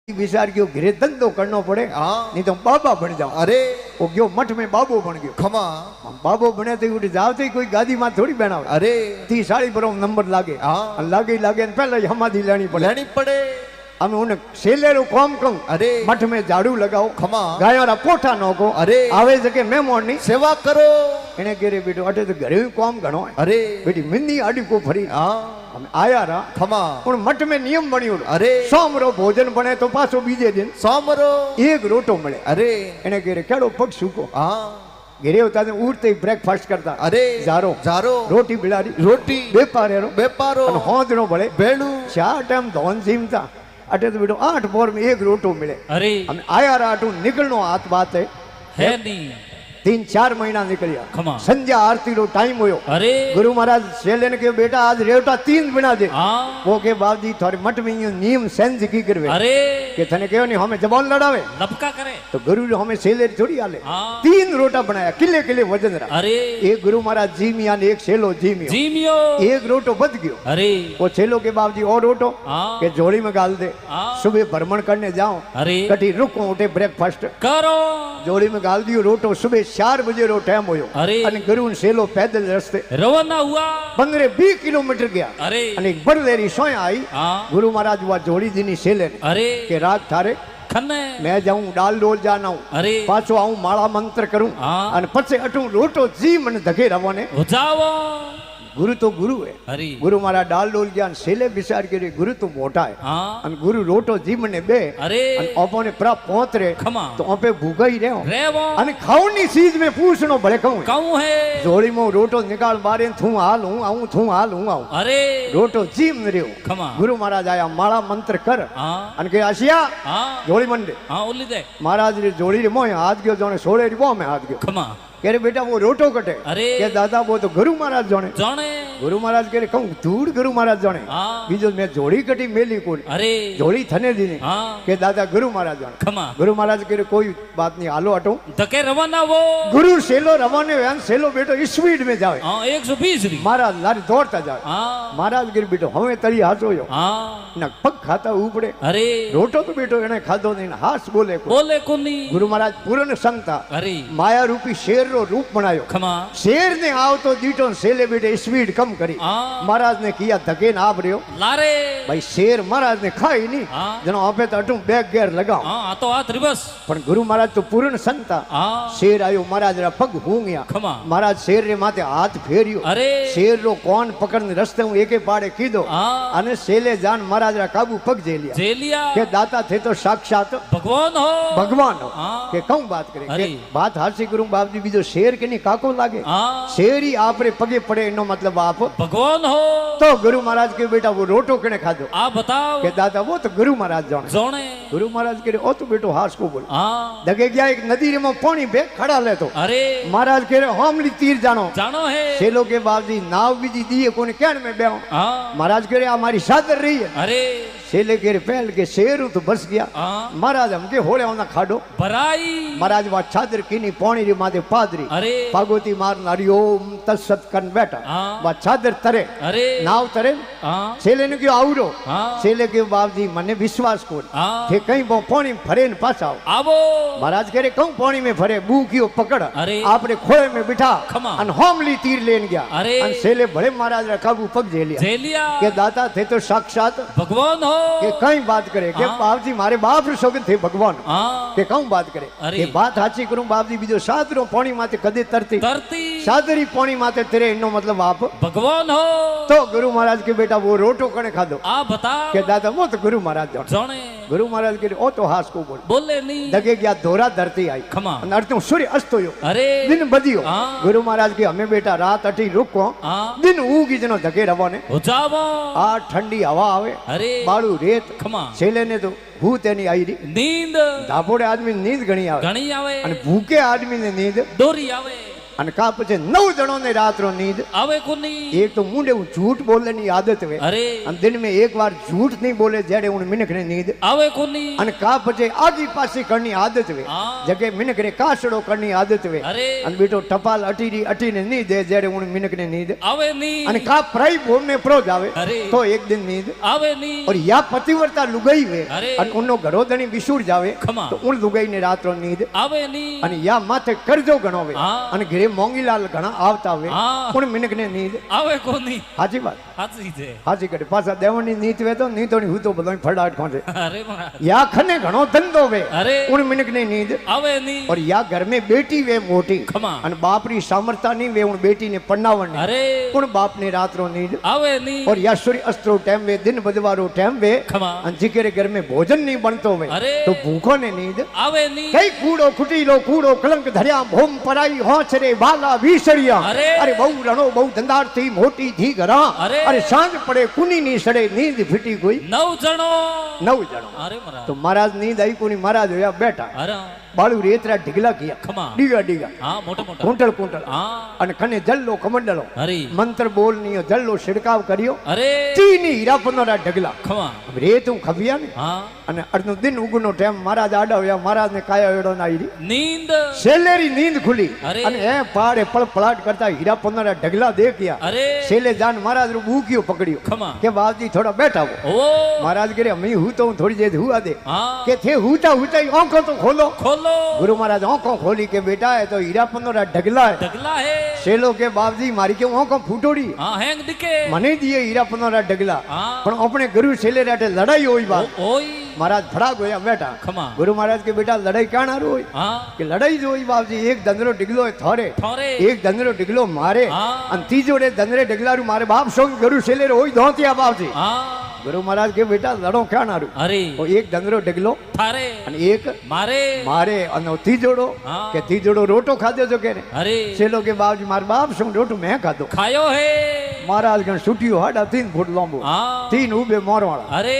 विचार क्यों घरे धंधो करना पड़े नहीं तो बाबा बन जाओ। अरे वो क्यों मठ में बाबो बन गयो। खमा बाबो बने तो उठ जाते ही कोई गादी में थोड़ी बना। अरे 30 साड़ी पर नंबर लागे लागे लागे पहले हमारी लेनी पड़े हमें उन्हें सेलेरो काम कहूं। अरे मठ में झाड़ू लगाओ खमा गायों पोठा नोको। अरे आवे जके मेहमान नहीं सेवा करो એને કેરે બેટો અટે તો ઘરે કામ ઘણો અરે બેટી મિંદી આડી કો ફરી અમે આયા રા ખમા પણ મઠ મે નિયમ બન્યો અરે સોમરો ભોજન બને તો પાછો બીજે દિન સોમરો એક રોટો મળે અરે એને કેરે કેડો પગ સૂકો ઘરે હોતા ને ઉઠતે બ્રેકફાસ્ટ કરતા અરે જારો જારો રોટી બિલાડી રોટી બેપારેરો બેપારો અને હોંદનો ભળે બેણું ચાર ટાઈમ ધોન જીમતા અટે તો બેટો 8 પોર में एक रोटो मिले। अरे हम आया राटू निकलनो हाथ बात है नहीं 3-4 महीना निकलिया खमा संध्या आरती रो टाइम होयो। अरे गुरु महाराज सेले ने के बेटा आज रेवटा 3 बना दे वो के बाबजी थोड़ी मठ में नियम सेंस की करवे। अरे के थने कहो नहीं हमें जबान लड़ावे लपका करे तो गुरु हमें सेले थोड़ी आले 3 रोटा बनाया किले किले वजन रहा। अरे एक गुरु महाराज जीमिया ने एक सेलो जीमियो एक रोटो बच गयो। अरे वो सेलो के बाबजी और रोटो के जोड़ी में गाल दे सुबह भ्रमण करने जाओ। अरे कटी रुको उठे ब्रेकफास्ट करो जोड़ी में गाल दियो रोटो सुबह 4 बजे रो टाइम होयो। अरे અને ગુરુ સેલો પેદલ રસ્તે રવાના હુઆ 15-20 કિલોમીટર ગયા। અરે અને એક બરલેરી સોય आई गुरु महाराज हुआ जोड़ी दीनी सेले अरे के रात थारे खन्ने मैं जाऊं डाल डोल जाना हूं अरे पाछो आऊं माला मंत्र करूं અને પછી અટું રોટો જી મને ધકે રવાને हो जाओ। गुरु तो गुरु है। अरे गुरु महाराज डाल डोल ज्ञान सेले विचार करे गुरु तो मोटा है અને गुरु रोटो जी મને બે अरे અને ઓપોને પ્રા પોતરે खमा तो ઓપે ભૂગાઈ રહ્યો रेवो અને ખાવની ચીજ में पूछनो भले कहूं कहूं है जोड़ी में रोटो निकाल बारे थू हाल हूं आऊं थू हाल हूं आऊं अरे रोटो जीम रहो खमा गुरु महाराज आया माला मंत्र कर અને કે આશિયા જોડી મંડે ओली दे महाराज री जोड़ी रे मोय हाथ गयो जोने सोड़े री बो में हाथ गयो खमा कह रे बेटा वो रोटो कटे अरे के दादा वो तो गुरु महाराज जाने जाने गुरु महाराज कह रे कहूं धूड़ गुरु महाराज जाने बीजो मैं जोड़ी कटी मेली कोन अरे जोड़ी थने दीने के दादा गुरु महाराज जाने खमा गुरु महाराज कह रे कोई बात नहीं हालो हटो धके रवाना वो गुरु सेलो रवाने व्यान सेलो बेटो स्पीड में जावे 120 री महाराज लारी दौड़ता जावे महाराज गिर बेटो हमें तली हाथो यो ना पग खाता उपड़े अरे रोटो तो बेटो एने खाधो नहीं हास बोले कोनी गुरु महाराज पूर्ण संता अरे माया रूपी शेर रो रूप बनायो खमा शेर ने आओ तो दीटो सेले बेटे स्पीड कम करी महाराज ने किया धके ना आप रहो लारे भाई शेर महाराज ने खाई नहीं जनो आपे तो अटू बैक गेर लगाओ तो हाथ रिवर्स पण गुरु महाराज तो पूर्ण संता शेर आयो महाराज रा पग हूंग्या महाराज शेर रे माथे हाथ फेरियो अरे शेर रो कोन पकड़ने रस्ते हूं एके पाड़े कीधो अने सेले जान महाराज रा काबू पग जे लिया के दाता थे तो साक्षात भगवान हो के कहूं बात करे बात हासी गुरु बाप जी बीजो शेर के नहीं काको लागे शेर ही आपरे पगे पड़े इनो मतलब आप भगवान हो। तो गुरु महाराज के बेटा वो रोटो कने खादो आप बताओ के दादा वो तो गुरु महाराज जाने गुरु महाराज के ओ तो बेटो हास को बोल दगे गया एक नदी रे में पानी पे खड़ा ले तो अरे महाराज के हमली तीर जानो है सेलो के बावजी नाव बीजी दिए कोने कहने में बेहो महाराज के हमारी सादर रही है। अरे सेले के पहल के शेर तो बस गया महाराज हम के होले होना खाडो बराई महाराज वा चादर कीनी पानी रे माथे पादरी अरे पागोती मार हरिओम तत्सत कन बैठा वा चादर तरे अरे नाव तरे सेले ने क्यों आवरो सेले के बाबजी मने विश्वास को थे कहीं वो पानी भरे न पास आओ महाराज कह रहे कहूं पानी में भरे बू कियो पकड़ आपने खोए में बिठा अन होमली तीर लेन गया अन सेले भले महाराज रा काबू पग जे लिया के दाता थे तो साक्षात भगवान हो के कहीं बात करे के बाप जी मारे बाप सोगन थे भगवान के कहूं बात करे के बात हाची करूं बाप जी बीजो सादरो पानी माथे कदे तरती सादरी पानी माथे तेरे इनो मतलब आप भगवान हो। तो गुरु महाराज के बेटा वो रोटो कने खादो आप बताओ के दादा वो तो गुरु महाराज जाने गुरु महाराज के ओ तो हास को बोले नहीं दगे गया दोरा धरती आई खमा अर्थ सूर्य अस्त होयो अरे दिन बदियो गुरु महाराज के हमें बेटा रात अटी रुको दिन उगी जनो धके रवाने हो जावो आ ठंडी हवा आवे अरे बाड़ू रेत खमा सेले ने तो भूत एनी आई री नींद धापोड़े आदमी नींद घणी आवे अने भूखे आदमी ने नींद डोरी आवे અને કા પછી 9 જણો ને રાત્રો નીંદ આવે કોની એક તો મુંડે હું झूठ બોલવાની આદત વે અરે અને દિન में एक बार झूठ नहीं बोले जड़े उन मिनख ने नींद આવે કોની અને કા પછી આगी પાછી કરनी आदत वे जगे मिनख ने कासड़ो करनी आदत वे અરે અને બેટો ટપાલ અટીને નહીં દે જયારે ઉન મિનખ ने नींद આવે ની અને કા પ્રાઈ બોમ में प्रो जावे અરે तो एक दिन नींद આવે ની और या पतिव्रता लुगाई वे अरे અને ઉનનો ઘરોધણી વિસુર જાવે ખમા તો ઉન લુગાઈ ને રાત્રો નીંદ આવે ની અને યા માથે કરજો ગણો વે હા અને ઘરે મોંગીલાલ ઘણા આવતા વે હા ઉન મિનખ ને નીંદ આવે કોની હાજી વાત હાચી છે હાજી કરે પાછા દેવની નીત વે તો નીતોની હું તો બધાય ફડાટ ખોજે અરે મહારાજ या खने घणो धंधो वे अरे उन मिनक ने नींद આવે ની और या घर में बेटी वे मोटी ખમા अन बाप री सामर्थ्य नहीं वे उन बेटी ने पन्नावन અરે उन बाप ने रात रो नींद આવે ની और या सूर्य अस्त्रो टाइम वे दिन बदवारो टाइम वे ખમા अन जिकेरे घर में भोजन नहीं बनतो वे अरे तो भूखो ने नींद આવે ની कई कूड़ो खुटीलो कूड़ो कलंक धरिया भोम पराई होचरे बाला वीसरिया अरे अरे बहु रणो बहु धंधार थी मोटी धी घरा अरे अरे सांझ पड़े कुनी नी सड़े नींद फिटी कोई 9 જણો 9 जणो अरे महाराज तो महाराज नींद आई कोनी महाराज होया बैठा अरे बाळू रेतरा ढिगला किया ખમા डीगा डीगा હા મોટો મોટો कुंटल कुंटल હા અને કને જલ્લો કમંડલો અરે મંત્ર બોલનીયો જલ્લો છિડકાવ કર્યો અરે તીની હીરા પનોરા ઢગલા ખમા રેત હું ખવ્યા ને હા અને અડનો દિન ઉગનો ટાઈમ મહારાજ આડાવ્યા મહારાજ ને કાયા એડો ના આયરી નીંદ સેલેરી નીંદ ખુલી અરે અને એ પાડે પળપળાટ કરતા હીરા પનોરા ઢગલા દેખ્યા અરે સેલે જાન મહારાજ નું બૂક્યો પકડ્યો ખમા કે બાપજી થોડા બેઠા હો ઓ મહારાજ કરે અમે હું તો થોડી જે હુआ दे હા કે थे हुता हुता आंखों तो खोलो ખોલો गुरु महाराज आंखों खोली के बेटा है तो हीरा पनोरा ढगला है ઢગલા હે सेलो के बापजी मारी के आंखों फूटोड़ी હા હેંગ દીકે मने दिए हीरा पनोरा ढगला હા पण अपने गुरु सेले राटे लड़ाई हुई बात ઓય महाराज फड़ा गया बेटा ખમા गुरु महाराज के बेटा लड़ाई कान हारू हुई હા कि लड़ाई जो हुई बापजी एक दंदरो डिगलो है थोरे થોરે एक दंदरो डिगलो मारे હા अन तीजो रे दंदरे डिगलारू मारे बाप सोंग गुरु सेले रे होई धोतिया बापजी હા गुरु महाराज के बेटा लड़ो कान हारू અરે वो एक दंदरो डिगलो થારે अन एक મારે मारे अन तीजोड़ो હા के तीजोड़ो रोटो खादो जो के અરે सेलो के बापजी मार बाप सोंग रोटो मैं खादो ખાયો હે महाराज गण छुट्टियो हाडा 3 फुट लंबो હા 3 उबे मोरवाड़ा અરે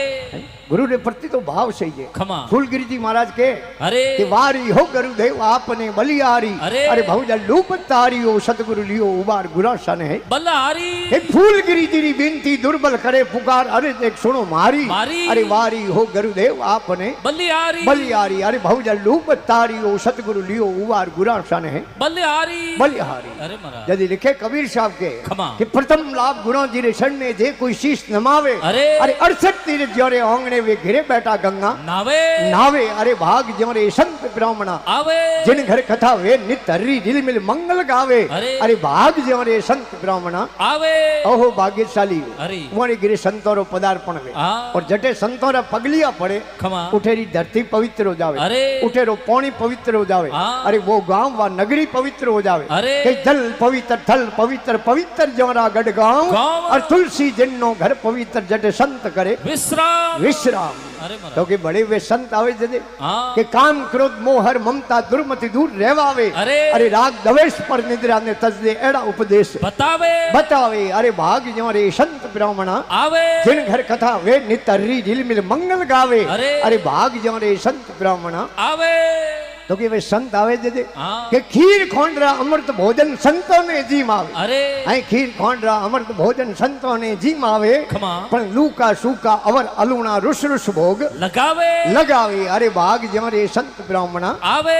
गुरु ने प्रति तो भाव सही है ખમા फूलगिरी जी महाराज के અરે कि वारी हो गुरुदेव आपने बलियारी अरे बहुजा लूप तारियो सतगुरु लियो उबार गुरासन है બલ્લારી हे फूलगिरी जी री बिनती दुर्बल करे पुकार अरे देख सुनो मारी मारी। अरे वारी हो गुरुदेव आपने બલ્લારી बलियारी अरे बहुजा लूप तारियो सतगुरु लियो उबार गुरासन है બલ્લારી बलिहारी અરે મહારાજ यदि लिखे कबीर साहब के ખમા कि प्रथम लाभ गुरु जी रे शरण में जे कोई शीश नमावे अरे अरे 68 तीर ज्योरे आंगणे वे घिरे बैठा गंगा નાવે नावे अरे भाग ज्योरे संत ब्राह्मणा આવે जिन घर कथा वे नित हरि दिल मिल मंगल गावे अरे अरे भाग ज्योरे संत ब्राह्मणा આવે ओहो भाग्यशाली अरे तुम्हारे गिरे संतोरो पदार्पण वे હા और जटे संतोरा पगलिया पड़े ખમા उठेरी धरती पवित्र हो जावे अरे उठेरो पानी पवित्र हो जावे हाँ। अरे वो गांव व नगरी पवित्र हो जावे अरे कई जल पवित्र थल पवित्र पवित्र जोरा गढ़ गांव गाँव। और तुलसी जिन्नो घर पवित्र जटे संत करे વિશ્રામ विश्राम અરે तो મહારાજ के बड़े वे संत आवे जदे હા के काम क्रोध मोह हर ममता दुर्मति दूर रहवावे अरे अरे राग दवेश पर निद्रा ने तज दे एड़ा उपदेश બતાવે बतावे अरे भाग जो रे संत ब्राह्मणा આવે जिन घर कथा वे नित हरि दिल मिल मंगल गावे अरे अरे भाग जो रे संत ब्राह्मणा આવે तो के वे संत आवे जदे હા के खीर खोंडरा अमृत भोजन संतों ने जीम आवे અરે आई खीर खोंडरा अमृत भोजन संतों ने जीम आवे ખમા पण लूका सूका अवर अलूणा रुस रुस भोग લગાવે लगावे अरे भाग जो रे संत ब्राह्मणा આવે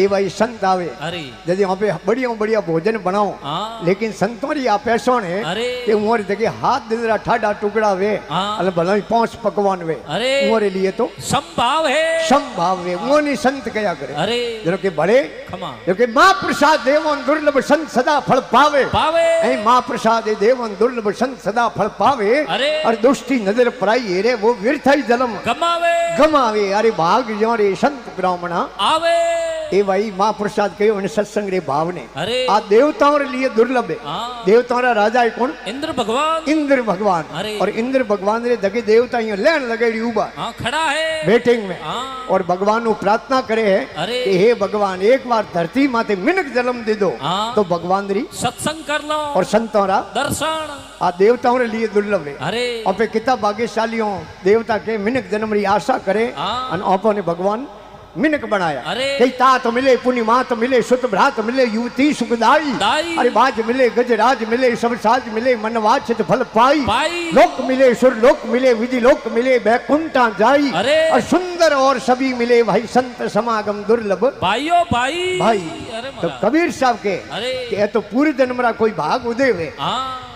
ए भाई संत आवे અરે यदि वहाँ पे बढ़िया बढ़िया भोजन बनाओ હા लेकिन संतों री आप ऐसा है अरे कि उमर देखे हाथ दिनरा ठाडा टुकड़ा वे हाँ। अल भला ही 5 पकवान वे अरे उमर लिए तो સંભાવ હે संभाव वे मोनी संत कया करे અરે जो के बड़े ખમા जो के मां प्रसाद देवन दुर्लभ संत सदा फल पावे પાવે ऐ मां प्रसाद देवन दुर्लभ संत सदा फल पावे अरे और दुष्टि नजर पराई रे वो व्यर्थाई जन्म ગમાવે गमावे अरे भाग जो रे संत ब्राह्मणा આવે ए भाई मां प्रसाद कहो અને સત્સંગ રે ભાવને અરે આ દેવતાओं रे लिए दुर्लभ है હા देवताओं रा राजा है कौन ઇન્દ્ર ભગવાન इंद्र भगवान अरे। और इंद्र भगवान रे दगे देवता यो लेन लगाई उबा હા ખડા હે वेटिंग में હા और भगवान नु प्रार्थना करे है अरे। कि हे भगवान एक बार धरती माते मिनक जन्म दे दो हाँ। तो भगवान री સત્સંગ કર લો और संतों रा દર્શન आ देवताओं रे लिए दुर्लभ है અરે और पे कितना भाग्यशालियों देवता के मिनक जन्म री आशा करे हाँ। और आपो ने भगवान मिनक बनाया अरे। कई तात मिले पुनि मात मिले सुत भ्रात मिले युवती सुखदाई दाई। अरे बाज मिले गजराज मिले सब साज मिले मनवांछित फल पाई पाई। लोक मिले सुर लोक मिले विधि लोक मिले बैकुंठा जाई अरे। और सुंदर और सभी मिले भाई संत समागम दुर्लभ भाइयों भाई भाई अरे तो महाराज। कबीर साहब के अरे कि ये तो पूरे जन्म रा कोई भाग उदय हुए हाँ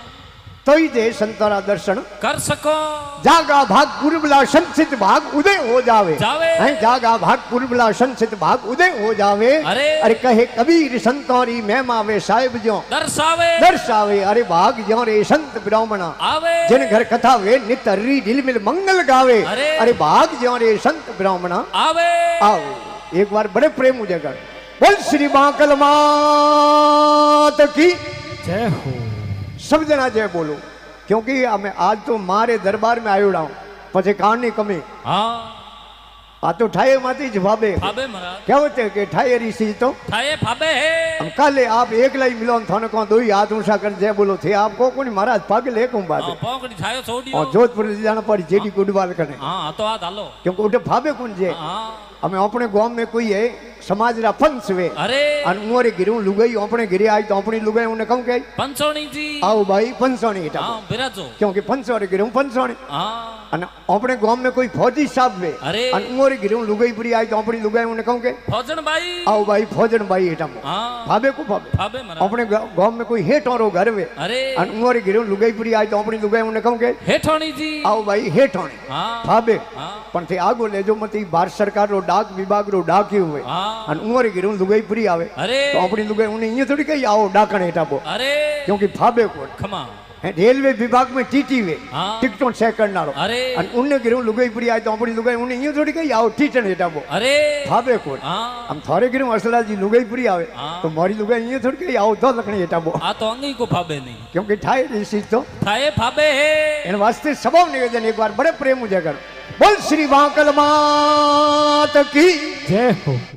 तो ही दे संतरा दर्शन कर सको जागा भाग पूर्वला संचित भाग उदय हो जावे जावे। हैं जागा भाग पूर्वला संचित भाग उदय हो जावे अरे। अरे कहे कबीर संतोरी महिमावे साहिब जो दर्शावे दर्शावे अरे भाग जो रे संत ब्राह्मणा आवे जिन घर कथा वे नित हरि दिल मिल मंगल गावे अरे। अरे भाग जो रे संत ब्राह्मणा आवे आओ एक बार बड़े प्रेम उजागर बोल श्री बांकल मात की जय हो। सब जना जय बोलो क्योंकि हमें आज तो मारे दरबार में आयो डाऊं पछे कान नहीं कमी हाँ आ तो ठाए माती जवाबे फाबे महाराज क्या होते हैं कि ठाए ऋषि तो ठाए फाबे है हम काले आप एक लाई मिलो थाने को दो ही हाथ ऊंचा कर जय बोलो थे आपको कोनी महाराज पागल है कौन बात हाँ है पौकड़ी ठायो छोड़ियो और जोधपुर ले जाना पड़ी जेडी गुडवाल करने हाँ तो आ डालो क्योंकि उठे भावे कौन जे हाँ हमें अपने गांव में कोई है समाज रा पंच वे अरे अन उमरे गिरू लुगाई अपने गिरे आई तो अपनी लुगाई उन्हें कहूं के पंचोणी जी आओ भाई पंचोणी इटा हाँ बिराजो क्योंकि पंचोणी गिरू पंचोणी हाँ अन अपने गांव में कोई फौजी साहब वे अरे अन उमरे गिरू लुगाई पूरी आई तो अपनी लुगाई उन्हें कहूं के फौजन भाई आओ भाई फौजन भाई इटा हाँ भावे को भावे फाबे महाराज अपने गांव में कोई हेठ और घर वे अरे अन उमरे गिरू लुगाई पूरी आई तो अपनी लुगाई उन्हें कहूं के हेठोणी जी आओ भाई हेठ होने हाँ भावे हाँ પણ તે આગો લેજો મતી ભારત સરકાર રો ડાક વિભાગ રો ડાક્યું હોય हाँ અને ઉમરે ગીરું લુગાઈ પૂરી આવે अरे તો આપણી લુગાઈ ઉને અહીંયા થોડી કઈ આવો ડાકણ હેઠા अरे क्योंकि फाबे कोण खमा रेलवे विभाग में टीटी वे हाँ टिकटों चेक करना अरे અને ઉને ગીરું લુગાઈ પૂરી આવે તો આપણી લુગાઈ ઉને અહીંયા થોડી કઈ આવો ટીટણ હેઠા अरे फाबे कोण हाँ આમ થોરે ગીરું અસલાજી લુગાઈ પૂરી આવે हाँ તો મારી લુગાઈ અહીંયા થોડી કઈ આવો તો લખણી હેઠા आ तो अंगी को फाबे नहीं क्योंकि ठाए ऋषि तो ठाए फाबे है એને વાસ્તે સભાવ નિવેદન એક વાર બડે પ્રેમ ઉજાગર બોલ શ્રી વાંકલ માત કી जय हो।